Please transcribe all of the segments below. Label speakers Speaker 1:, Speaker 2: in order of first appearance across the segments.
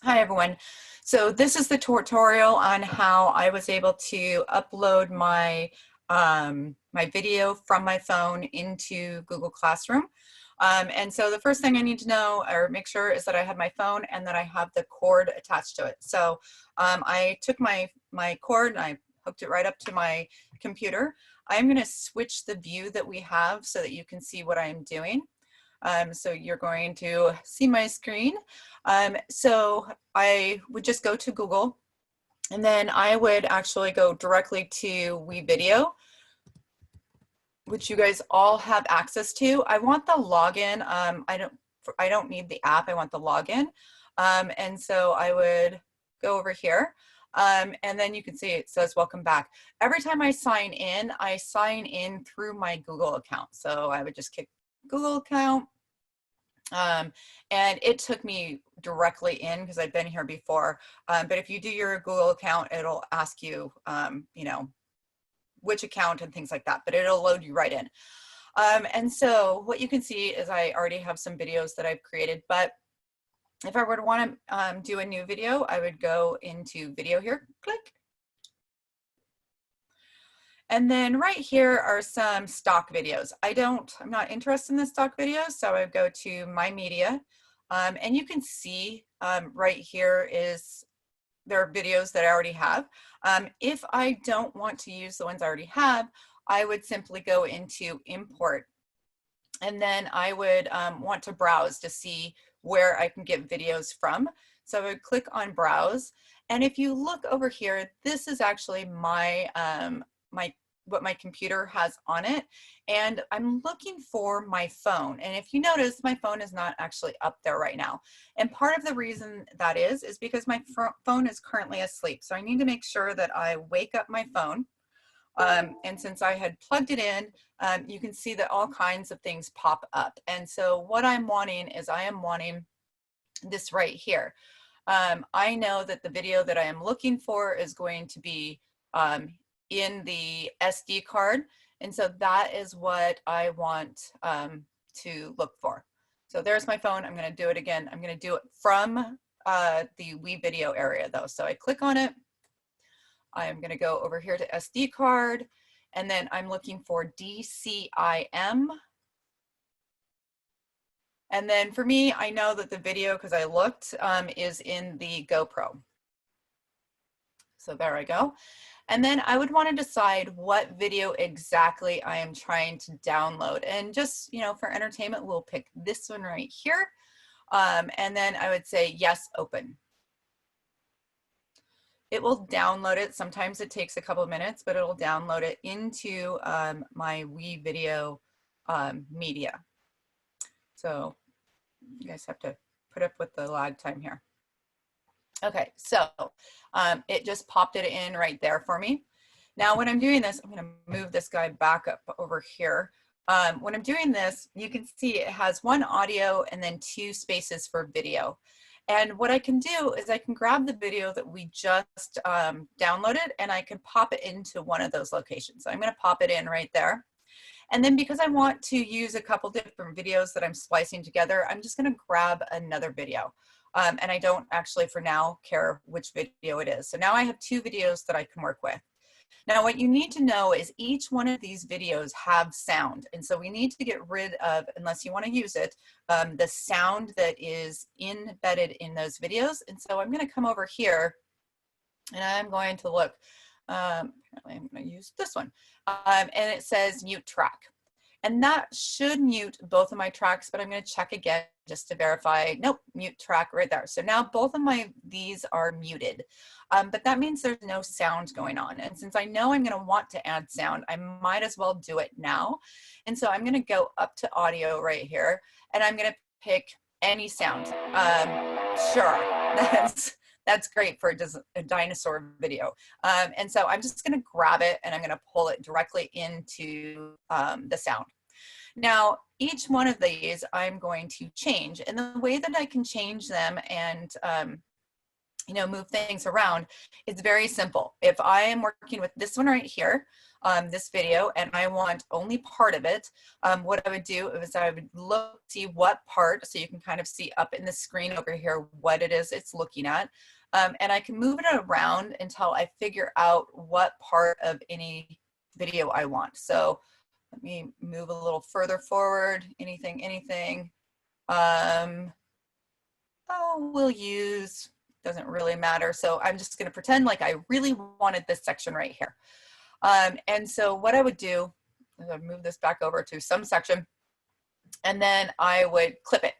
Speaker 1: Hi everyone. So this is the tutorial on how I was able to upload my my video from my phone into Google Classroom. And so the first thing I need to know or make sure is that I have my phone and that I have the cord attached to it. So I took my cord and I hooked it right up to my computer. I'm going to switch the view that we have so that you can see what I'm doing. So you're going to see my screen. So I would just go to Google, and then I would actually go directly to WeVideo, which you guys all have access to. I want the login. I don't need the app. I want the login. And so I would go over here. And then you can see it says welcome back. Every time I sign in through my Google account. So I would just click Google account. And it took me directly in because I've been here before. But if you do your Google account, it'll ask you, you know, which account and things like that, but it'll load you right in. And so what you can see is I already have some videos that I've created, but if I were to want to do a new video, I would go into video here, click. And then right here are some stock videos. I'm not interested in the stock videos, so I would go to My Media. And you can see right here there are videos that I already have. If I don't want to use the ones I already have, I would simply go into Import. And then I would want to browse to see where I can get videos from. So I would click on Browse. And if you look over here, this is actually my what my computer has on it, and I'm looking for my phone. And if you notice, my phone is not actually up there right now. And part of the reason that is because my phone is currently asleep. So I need to make sure that I wake up my phone. And since I had plugged it in, you can see that all kinds of things pop up. And so what I'm wanting is I am wanting this right here. I know that the video that I am looking for is going to be in the SD card. And so that is what I want to look for. So there's my phone. I'm going to do it again. I'm going to do it from the WeVideo area though. So I click on it. I'm going to go over here to SD card, and then I'm looking for DCIM. And then for me, I know that the video, because I looked, is in the GoPro. So there I go. And then I would want to decide what video exactly I am trying to download. And just, you know, for entertainment, we'll pick this one right here. And then I would say, yes, open. It will download it. Sometimes it takes a couple of minutes, but it'll download it into my WeVideo media. So you guys have to put up with the lag time here. Okay, so it just popped it in right there for me. Now when I'm doing this, I'm going to move this guy back up over here. When I'm doing this, you can see it has one audio and then 2 spaces for video. And what I can do is I can grab the video that we just downloaded, and I can pop it into one of those locations. So I'm going to pop it in right there. And then because I want to use a couple different videos that I'm splicing together, I'm just going to grab another video. And I don't actually for now care which video it is. So now I have 2 videos that I can work with. Now what you need to know is each one of these videos have sound. And so we need to get rid of, unless you want to use it, the sound that is embedded in those videos. And so I'm going to come over here and I'm going to look. Apparently I'm going to use this one. And it says mute track. And that should mute both of my tracks, but I'm going to check again just to verify. Nope, mute track right there. So now both of these are muted, but that means there's no sound going on. And since I know I'm going to want to add sound, I might as well do it now. And so I'm going to go up to audio right here, and I'm going to pick any sound. Sure, that's great for a dinosaur video. And so I'm just going to grab it and I'm going to pull it directly into the sound. Now, each one of these I'm going to change, and the way that I can change them and you know, move things around, it's very simple. If I am working with this one right here, this video and I want only part of it, what I would do is I would look, see what part, so you can kind of see up in the screen over here what it is it's looking at. And I can move it around until I figure out what part of any video I want. So let me move a little further forward, anything. Oh, we'll use, doesn't really matter. So I'm just gonna pretend like I really wanted this section right here. And so what I would do is I'd move this back over to some section and then I would clip it.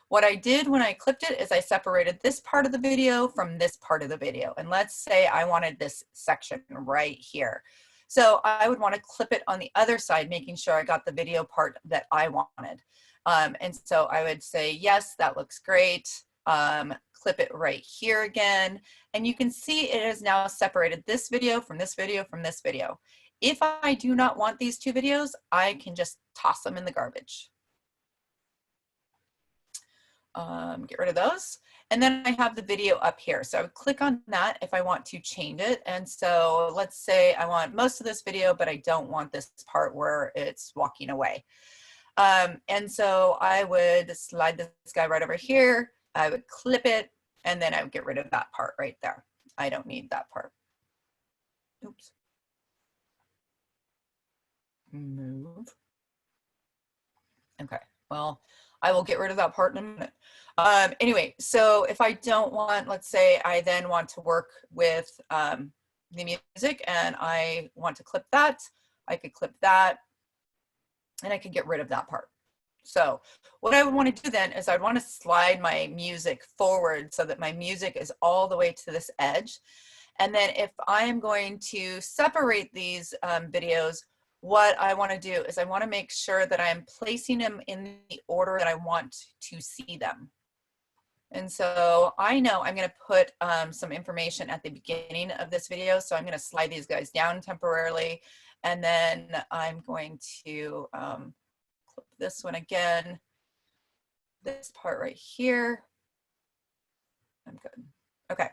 Speaker 1: What I did when I clipped it is I separated this part of the video from this part of the video. And let's say I wanted this section right here. So I would want to clip it on the other side, making sure I got the video part that I wanted. And so I would say, yes, that looks great. Clip it right here again. And you can see it has now separated this video from this video from this video. If I do not want these two videos, I can just toss them in the garbage. Get rid of those. And then I have the video up here. So I would click on that if I want to change it. And so let's say I want most of this video, but I don't want this part where it's walking away. And so I would slide this guy right over here. I would clip it and then I would get rid of that part right there. I don't need that part. Oops. Move. Okay, well, I will get rid of that part in a minute. Anyway, so if I don't want, let's say I then want to work with the music and I want to clip that, I could clip that and I could get rid of that part. So what I would want to do then is I'd want to slide my music forward so that my music is all the way to this edge. And then if I am going to separate these videos, what I want to do is I want to make sure that I'm placing them in the order that I want to see them. And so I know I'm going to put some information at the beginning of this video. So I'm going to slide these guys down temporarily. And then I'm going to clip this one again, this part right here. I'm good. Okay.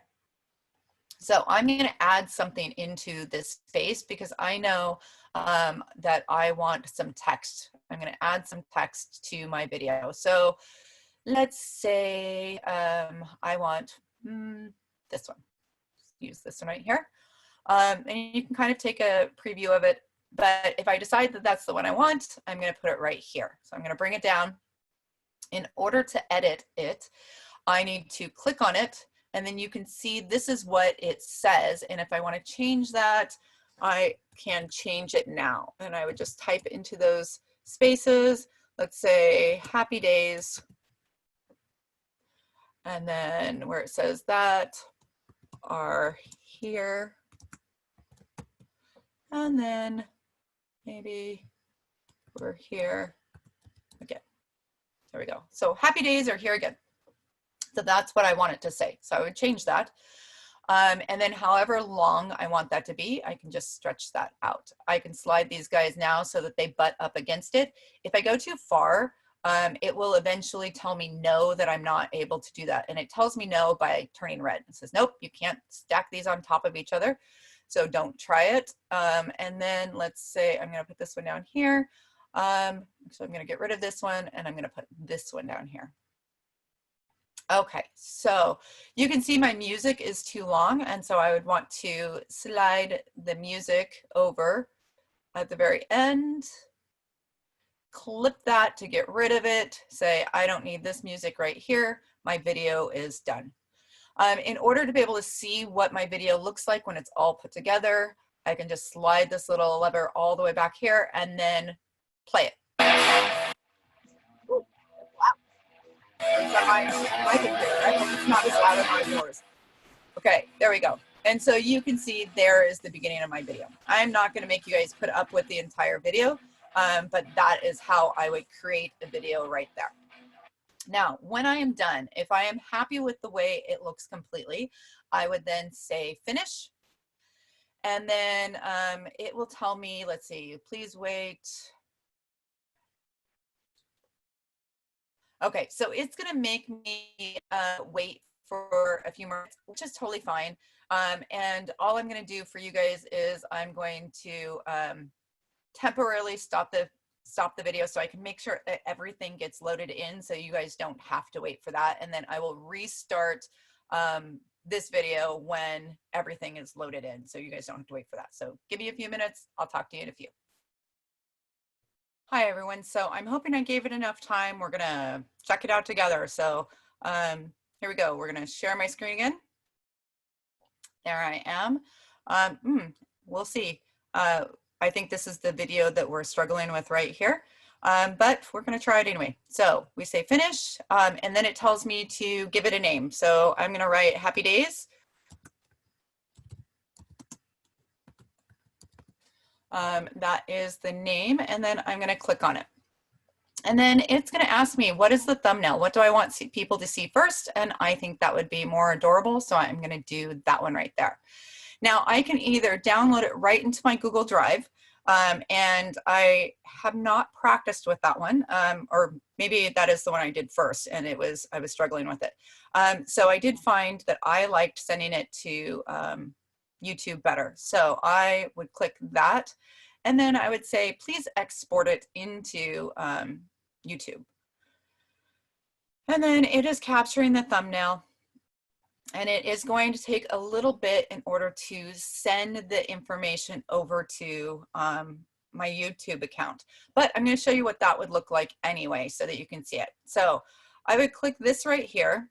Speaker 1: So I'm going to add something into this space because I know that I want some text. I'm going to add some text to my video. So let's say I want this one. Use this one right here. And you can kind of take a preview of it. But if I decide that that's the one I want, I'm going to put it right here. So I'm going to bring it down. In order to edit it, I need to click on it. And then you can see this is what it says. And if I want to change that, I can change it now. And I would just type into those spaces. Let's say happy days. And then where it says that are here. And then maybe we're here again. There we go. So happy days are here again. So that's what I want it to say. So I would change that. And then however long I want that to be, I can just stretch that out. I can slide these guys now so that they butt up against it. If I go too far, it will eventually tell me no, that I'm not able to do that. And it tells me no by turning red. It says, nope, you can't stack these on top of each other. So don't try it. And then let's say I'm going to put this one down here. So I'm going to get rid of this one and I'm going to put this one down here. Okay, so you can see my music is too long, and so I would want to slide the music over at the very end, clip that to get rid of it, say I don't need this music right here, my video is done. In order to be able to see what my video looks like when it's all put together, I can just slide this little lever all the way back here and then play it. My computer. I hope it's not as loud as yours. Okay, there we go. And so you can see there is the beginning of my video. I'm not going to make you guys put up with the entire video, but that is how I would create a video right there. Now, when I am done, if I am happy with the way it looks completely, I would then say finish. And then it will tell me, let's see, please wait. Okay, so it's going to make me wait for a few more, which is totally fine. And all I'm going to do for you guys is I'm going to temporarily stop the video so I can make sure that everything gets loaded in so you guys don't have to wait for that. And then I will restart this video when everything is loaded in so you guys don't have to wait for that. So give me a few minutes. I'll talk to you in a few. Hi, everyone. So I'm hoping I gave it enough time. We're going to check it out together. So here we go. We're going to share my screen again. There I am. We'll see. I think this is the video that we're struggling with right here, but we're going to try it anyway. So we say finish, and then it tells me to give it a name. So I'm going to write Happy Days. That is the name, and then I'm going to click on it. And then it's going to ask me, what is the thumbnail? What do I want people to see first? And I think that would be more adorable, so I'm going to do that one right there. Now, I can either download it right into my Google Drive, and I have not practiced with that one, or maybe that is the one I did first, and I was struggling with it. So I did find that I liked sending it to YouTube better. So I would click that, and then I would say, please export it into YouTube. And then it is capturing the thumbnail, and it is going to take a little bit in order to send the information over to my YouTube account. But I'm going to show you what that would look like anyway so that you can see it. So I would click this right here,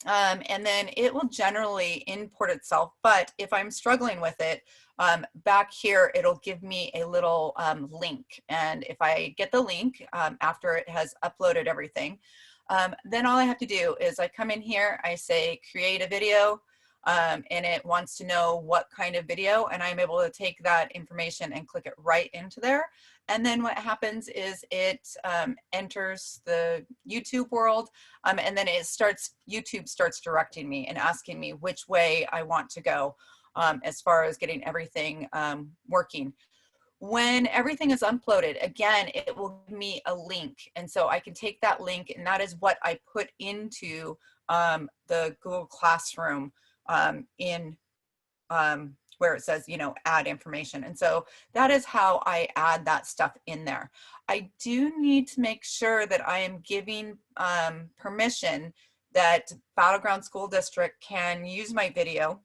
Speaker 1: and then it will generally import itself. But if I'm struggling with it, back here, it'll give me a little link. And if I get the link after it has uploaded everything, then all I have to do is I come in here, I say create a video, and it wants to know what kind of video, and I'm able to take that information and click it right into there. And then what happens is it enters the YouTube world, and then YouTube starts directing me and asking me which way I want to go as far as getting everything working. When everything is uploaded, again, it will give me a link. And so I can take that link, and that is what I put into the Google Classroom in where it says, you know, add information. And so that is how I add that stuff in there. I do need to make sure that I am giving permission that Battleground School District can use my video,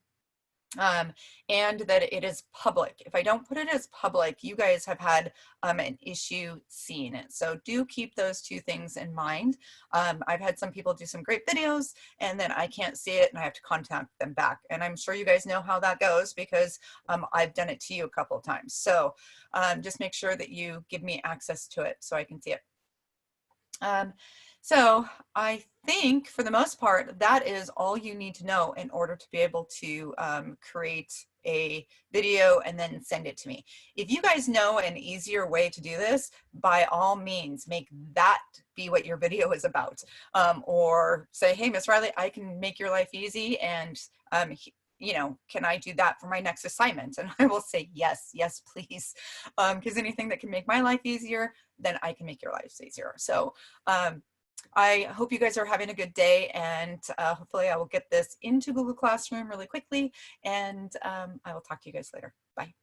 Speaker 1: and that it is public. If I don't put it as public, you guys have had an issue seeing it. So do keep those two things in mind. I've had some people do some great videos, and then I can't see it and I have to contact them back. And I'm sure you guys know how that goes because I've done it to you a couple of times. So just make sure that you give me access to it so I can see it. So I think for the most part, that is all you need to know in order to be able to create a video and then send it to me. If you guys know an easier way to do this, by all means, make that be what your video is about. Or say, hey, Miss Riley, I can make your life easy, and you know, can I do that for my next assignment? And I will say, yes, yes, please. Because anything that can make my life easier, then I can make your life easier. So I hope you guys are having a good day, and hopefully I will get this into Google Classroom really quickly, and I will talk to you guys later. Bye.